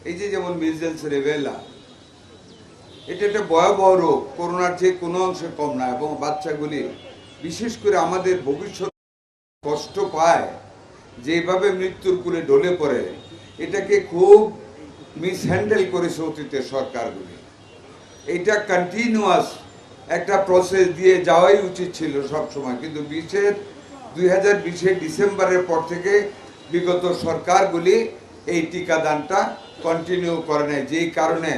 এই যে যেমন মিজেলস রেবেলা, এটা একটা ভয়াবহ রোগ, করোনার চেয়ে কোনো অংশে কম না, এবং বাচ্চাগুলি বিশেষ করে আমাদের ভবিষ্যৎ কষ্ট পায়, যেভাবে মৃত্যুর কুলে ঢলে পড়ে, এটাকে খুব মিসহ্যান্ডেল করেছে অতীতের সরকারগুলি। এটা কন্টিনিউয়াস একটা প্রসেস দিয়ে যাওয়াই উচিত ছিল সব সময়, কিন্তু 2020 ডিসেম্বরের পর থেকে বিগত সরকারগুলি এই টিকাদানটা কন্টিনিউ করে নেয়, যেই কারণে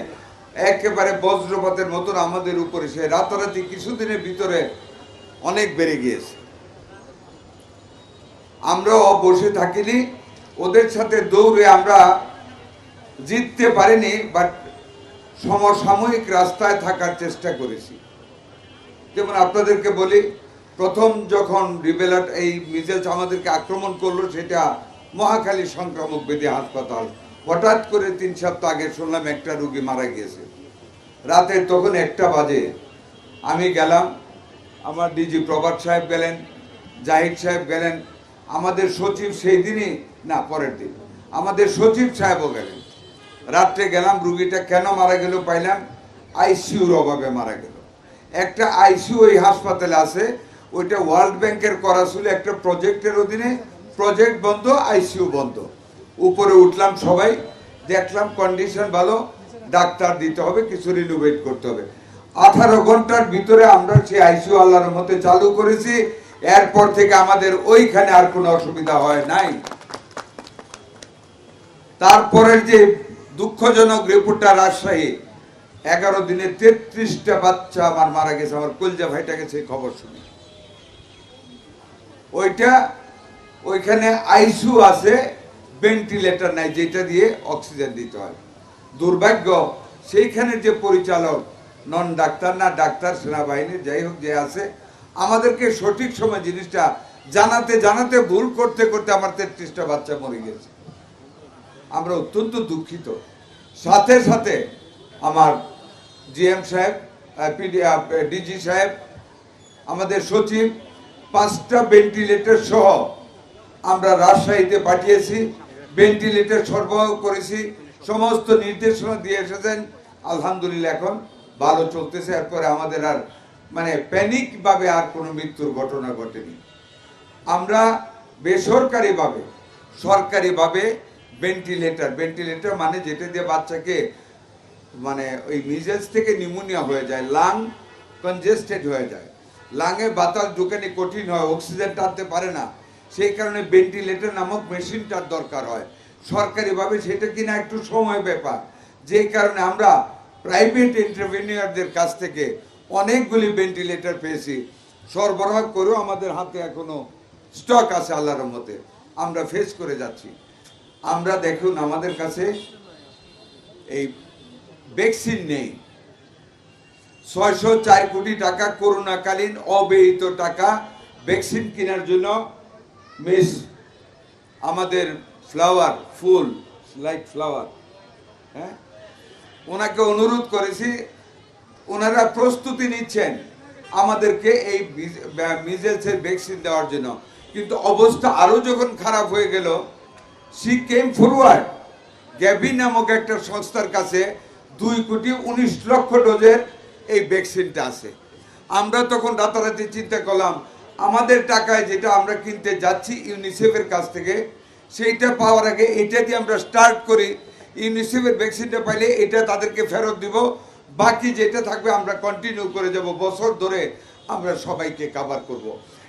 একেবারে বজ্রপাতের মতন আমাদের উপরে সে রাতারাতি কিছুদিনের ভিতরে অনেক বেড়ে গিয়েছে। আমরাও বসে থাকিনি, ওদের সাথে দৌড়ে আমরা জিততে পারিনি, বাট সমসাময়িক রাস্তায় থাকার চেষ্টা করেছি। যেমন আপনাদেরকে বলি, প্রথম যখন রিবেলাট এই মিজেলস আমাদেরকে আক্রমণ করলো, সেটা মহাখালী সংক্রামক ব্যাধি হাসপাতাল। হঠাৎ করে 3 সপ্তাহ আগে শুনলাম একটা রুগী মারা গিয়েছে। রাতে তখন 1টা বাজে, আমি গেলাম, আমার ডিজি প্রভাত সাহেব গেলেন, জাহিদ সাহেব গেলেন, আমাদের সচিব সেই দিনই না পরের দিন আমাদের সচিব সাহেবও গেলেন। রাত্রে গেলাম, রুগীটা কেন মারা গেল পাইলাম, আইসিইউর অভাবে মারা গেল। একটা আইসিইউ ওই হাসপাতালে আছে, ওইটা ওয়ার্ল্ড ব্যাংকের করা ছিল একটা প্রজেক্টের অধীনে, প্রজেক্ট বন্ধ, আইসিইউ বন্ধ। উপরে উঠলাম, সবাই দেখলাম কন্ডিশন ভালো, ডাক্তার দিতে হবে, কিছু রিনোভেট করতে হবে। 18 ঘন্টার ভিতরে আমরা সেই আইসিইউ আল্লাহর মতে চালু করেছি। এরপর থেকে আমাদের ওইখানে আর কোনো অসুবিধা হয় নাই। তারপরের যে দুঃখজনক রিপোর্টটা, রাজশাহী 11 দিনে 33টা বাচ্চা আমার মারা গেছে। আমার কলজা ভাইটা গেছে খবর শুনে। ওইখানে আইসিইউ আছে, ভেন্টিলেটর নাই, যেটা দিয়ে অক্সিজেন দিতে হয়। দুর্ভাগ্য, সেইখানে যে পরিচালক নন ডাক্তার, না ডাক্তার সেনাবাহিনীর, যাই হোক যে আছে, আমাদেরকে সঠিক সময় জিনিসটা জানাতে জানাতে ভুল করতে করতে আমার 33টা বাচ্চা মরে গেছে। আমরা অত্যন্ত দুঃখিত। সাথে সাথে আমার জিএম সাহেব, ডিজি সাহেব, আমাদের সচিব 5টা ভেন্টিলেটর সহ আমরা রাজশাহীতে পাঠিয়েছি, ভেন্টিলেটর সরবরাহ করেছি, সমস্ত নির্দেশনা দিয়ে এসেছেন। আলহামদুলিল্লাহ এখন ভালো চলতেছে। এরপরে আমাদের আর প্যানিকভাবে আর কোনো মৃত্যুর ঘটনা ঘটেনি। আমরা বেসরকারিভাবে, সরকারিভাবে ভেন্টিলেটর মানে যেটা দিয়ে বাচ্চাকে ওই মিজেলস থেকে নিউমোনিয়া হয়ে যায়, লাং কনজেস্টেড হয়ে যায়, লাঙে বাতাস ঢুকানি কঠিন হয়, অক্সিজেন টানতে পারে না, সেই কারণে ভেন্টিলেটর নামক মেশিনটার দরকার হয়। সরকারিভাবে সেটা কিনা একটু সময় ব্যাপার, যেই কারণে আমরা প্রাইভেট এন্টারপ্রেনিয়রদের কাছ থেকে অনেকগুলি ভেন্টিলেটর পেয়েছি, সরবরাহ করেও আমাদের হাতে এখনো স্টক আছে। আল্লাহর রহমতে আমরা ফেস করে যাচ্ছি। আমরা দেখুন, আমাদের কাছে এই ভ্যাকসিন নেই। 604 কোটি টাকা করোনাকালীন অব্যয়িত টাকা ভ্যাকসিন কেনার জন্য মিস আমাদের ফ্লাওয়ার, ফুল লাইক ফ্লাওয়ার, হ্যাঁ, ওনাকে অনুরোধ করেছি, ওনারা প্রস্তুতি নিচ্ছেন আমাদেরকে এই মিজেলসের ভ্যাকসিন দেওয়ার জন্য। কিন্তু অবস্থা আরো যখন খারাপ হয়ে গেল, সি কেম ফরওয়ার্ড, গ্যাভি নামক একটা সংস্থার কাছে 2,19,00,000 ডোজের এই ভ্যাকসিনটা আছে। আমরা তখন রাতারাতি চিন্তা করলাম, আমাদের টাকায় যেটা আমরা কিনতে যাচ্ছি ইউনিসেফের কাছ থেকে, সেইটা পাওয়ার আগে এটা দিয়ে আমরা স্টার্ট করি। ইউনিসেফের ভ্যাকসিনটা পাইলে এটা তাদেরকে ফেরত দিব, বাকি যেটা থাকবে আমরা কন্টিনিউ করে যাব, বছর ধরে আমরা সবাইকে কভার করব।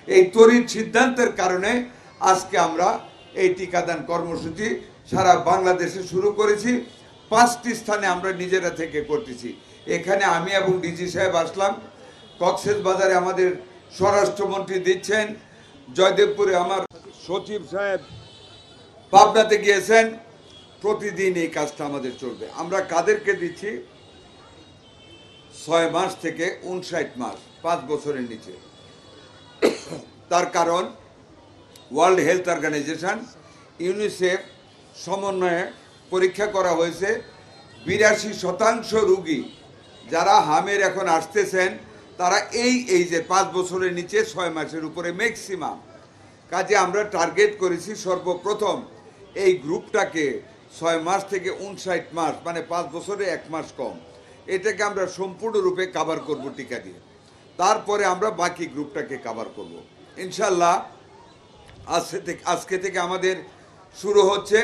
এই তড়িৎ সিদ্ধান্তের কারণে আজকে আমরা এই টিকাদান কর্মসূচি সারা বাংলাদেশে শুরু করেছি। 5টি স্থানে আমরা নিজেরা থেকে করতেছি। এখানে আমি এবং ডিজি সাহেব আসলাম, কক্সবাজারে আমাদের স্বরাষ্ট্রমন্ত্রী দিচ্ছেন, জয়দেবপুরে আমার সচিব সাহেব পাবনাতে গিয়েছেন। প্রতিদিন এই কাজটা আমাদের চলবে। আমরা কাদেরকে দিচ্ছি? 6 মাস থেকে 59 মাস, 5 বছরের নিচে। তার কারণ ওয়ার্ল্ড হেলথ অর্গানাইজেশন, ইউনিসেফ সমন্বয়ে পরীক্ষা করা হয়েছে। 82% রুগী যারা হামের এখন আসতেছেন, তারা এই যে 5 বছরের নিচে 6 মাসের উপরে ম্যাক্সিমাম। কাজে আমরা টার্গেট করেছি সর্বপ্রথম এই গ্রুপটাকে 6 মাস থেকে 59 মাস, মানে 5 বছরে 1 মাস কম, এটাকে আমরা সম্পূর্ণরূপে কাভার করব টিকা দিয়ে। তারপরে আমরা বাকি গ্রুপটাকে কাভার করব ইনশাল্লাহ। আজকে থেকে আমাদের শুরু হচ্ছে।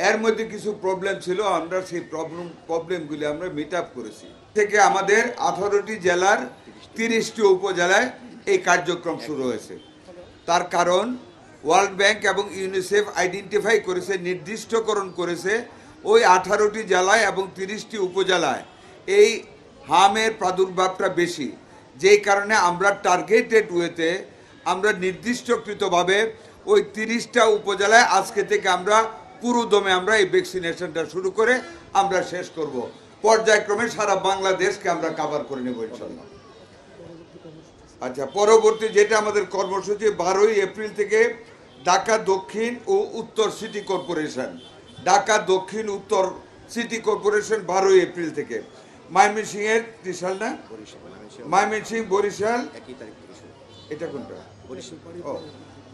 এর মধ্যে কিছু প্রবলেম ছিল, আমরা সেই প্রবলেমগুলি আমরা মিট আপ করেছি। থেকে আমাদের 18টি জেলার 30টি উপজেলায় এই কার্যক্রম শুরু হয়েছে। তার কারণ ওয়ার্ল্ড ব্যাংক এবং ইউনিসেফ আইডেন্টিফাই করেছে, নির্দিষ্টকরণ করেছে ওই 18টি জেলায় এবং 30টি উপজেলায় এই হামের প্রাদুর্ভাবটা বেশি। যেই কারণে আমরা টার্গেটেড ওয়েতে আমরা নির্দিষ্টকৃতভাবে ওই 30টা উপজেলায় আজকে থেকে আমরা পুরোদমে আমরা এই ভ্যাকসিনেশনটা শুরু করে আমরা শেষ করব। পর্যায়ক্রমে সারা বাংলাদেশকে আমরা কভার করে নেব ইনশাআল্লাহ। আচ্ছা, পরবর্তী যেটা আমাদের কর্মসূচি 12ই এপ্রিল থেকে ঢাকা দক্ষিণ ও উত্তর সিটি কর্পোরেশন, ঢাকা দক্ষিণ উত্তর সিটি কর্পোরেশন 12ই এপ্রিল থেকে, ময়মনসিংহের ত্রিশাল না, ময়মনসিংহ বরিশাল, এটা কোনটা,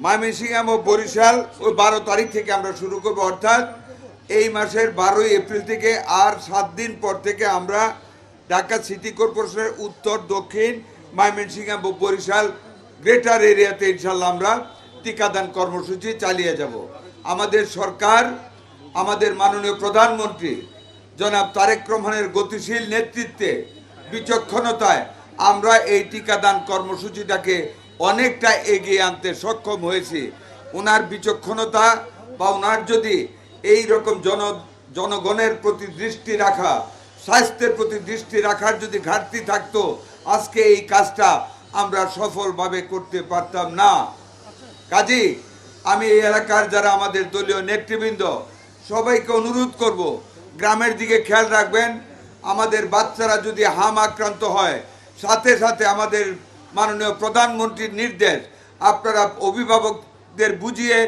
ময়মনসিংহ এবং বরিশাল ওই 12 তারিখ থেকে আমরা শুরু করব। অর্থাৎ এই মাসের 12ই এপ্রিল থেকে আর 7 দিন পর থেকে আমরা ঢাকা সিটি কর্পোরেশনের উত্তর দক্ষিণ ময়মনসিংহ এবং বরিশাল গ্রেটার এরিয়াতে ইনশাল্লাহ আমরা টিকাদান কর্মসূচি চালিয়ে যাব। আমাদের সরকার, আমাদের মাননীয় প্রধানমন্ত্রী জনাব তারেক রহমানের গতিশীল নেতৃত্বে, বিচক্ষণতায় আমরা এই টিকাদান কর্মসূচিটাকে অনেকটা এগিয়ে আনতে সক্ষম হয়েছি। ওনার বিচক্ষণতা বা ওনার যদি এই রকম জনগণের প্রতি দৃষ্টি রাখা, স্বাস্থ্যের প্রতি দৃষ্টি রাখার যদি ঘাটতি থাকতো, আজকে এই কাজটা আমরা সফলভাবে করতে পারতাম না। কাজী আমি এই এলাকার যারা আমাদের দলীয় নেতৃবৃন্দ সবাইকে অনুরোধ করব, গ্রামের দিকে খেয়াল রাখবেন। আমাদের বাচ্চারা যদি হাম আক্রান্ত হয়, সাথে সাথে আমাদের মাননীয় প্রধানমন্ত্রীর নির্দেশ, আপনারা অভিভাবকদের বুঝিয়ে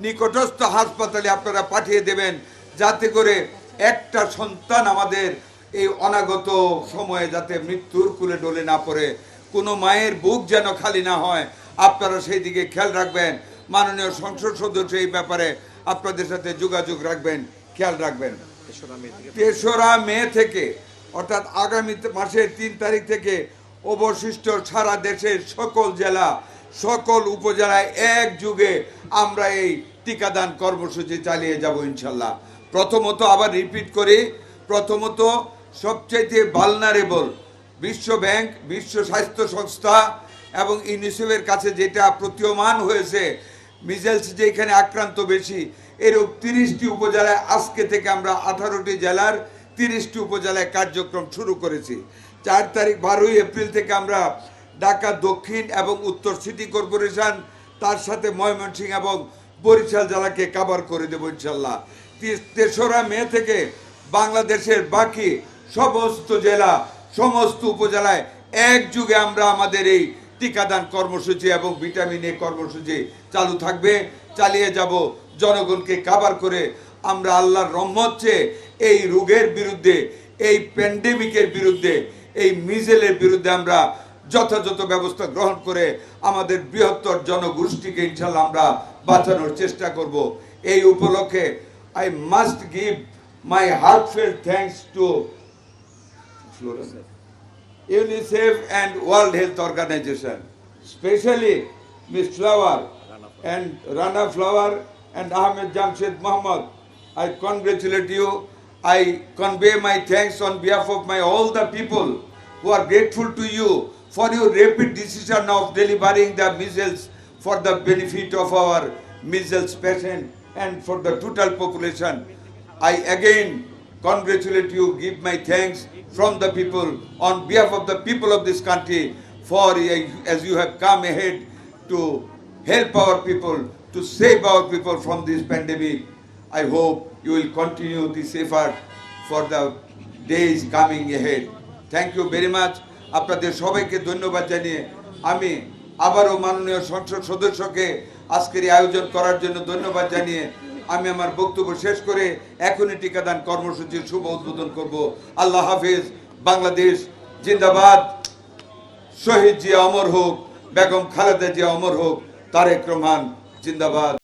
নিকটস্থ হাসপাতালে আপনারা পাঠিয়ে দেবেন, যাতে করে একটা সন্তান আমাদের এই অনাগত সময়ে যাতে মৃত্যুর কুলে ডলে না পড়ে, কোনো মায়ের বুক যেন খালি না হয়। আপনারা সেই দিকে খেয়াল রাখবেন। মাননীয় সংসদ সদস্য এই ব্যাপারে আপনাদের সাথে যোগাযোগ রাখবেন, খেয়াল রাখবেন। 3রা মে থেকে অর্থাৎ আগামী মাসের 3 তারিখ থেকে অবশিষ্ট সারা দেশের সকল জেলা, সকল উপজেলায় একযোগে আমরা এই টিকাদান কর্মসূচি চালিয়ে যাব ইনশাল্লাহ। প্রথমত আবার রিপিট করি, প্রথমত সবচেয়ে ভালনারেবল বিশ্ব ব্যাংক, বিশ্ব স্বাস্থ্য সংস্থা এবং ইউনিসেফের কাছে যেটা প্রতীয়মান হয়েছে, মিজেলস যেখানে আক্রান্ত বেশি, এরূপ 30টি উপজেলায় আজকে থেকে আমরা 18টি জেলার 30টি উপজেলায় কার্যক্রম শুরু করেছি। 4 তারিখ 12ই এপ্রিল থেকে আমরা ঢাকা দক্ষিণ এবং উত্তর সিটি কর্পোরেশন, তার সাথে ময়মনসিংহ এবং বরিশাল জেলাকে কভার করে দেব ইনশাল্লাহ। 3রা মে থেকে বাংলাদেশের বাকি সমস্ত জেলা, সমস্ত উপজেলায় একযোগে আমরা আমাদের এই টিকাদান কর্মসূচি এবং ভিটামিন এ কর্মসূচি চালু থাকবে, চালিয়ে যাব। জনগণকে কভার করে আমরা আল্লাহর রহমত চেয়ে এই রোগের বিরুদ্ধে, এই প্যান্ডেমিকের বিরুদ্ধে, এই মিজেলের বিরুদ্ধে আমরা যথাযথ ব্যবস্থা গ্রহণ করে আমাদের বৃহত্তর জনগোষ্ঠীকে ইনশাল্লাহ আমরা বাঁচানোর চেষ্টা করব। এই উপলক্ষে I must give my heartfelt thanks to UNICEF and World Health Organization, especially Ms. Flower and Rana Flower and Ahmed Jamshed Mohammed. I congratulate you. I convey my thanks on behalf of all the people who are grateful to you for your rapid decision of delivering the measles for the benefit of our measles patient and for the total population. I again congratulate you, give my thanks from the people on behalf of the people of this country for as you have come ahead to help our people, to save our people from this pandemic. I hope you will continue this effort for the days coming ahead. Thank you very much. আপনাদের সবাইকে ধন্যবাদ জানিয়ে আমি আবারও মাননীয় সংসদ সদস্যকে আজকের এই আয়োজন করার জন্য ধন্যবাদ জানিয়ে আমি আমার বক্তব্য শেষ করে এখনই টিকাদান কর্মসূচির শুভ উদ্বোধন করব। আল্লাহ হাফেজ। বাংলাদেশ জিন্দাবাদ। শহীদ জিয়া অমর হোক, বেগম খালেদা জিয়া অমর হোক, তারেক রহমান জিন্দাবাদ।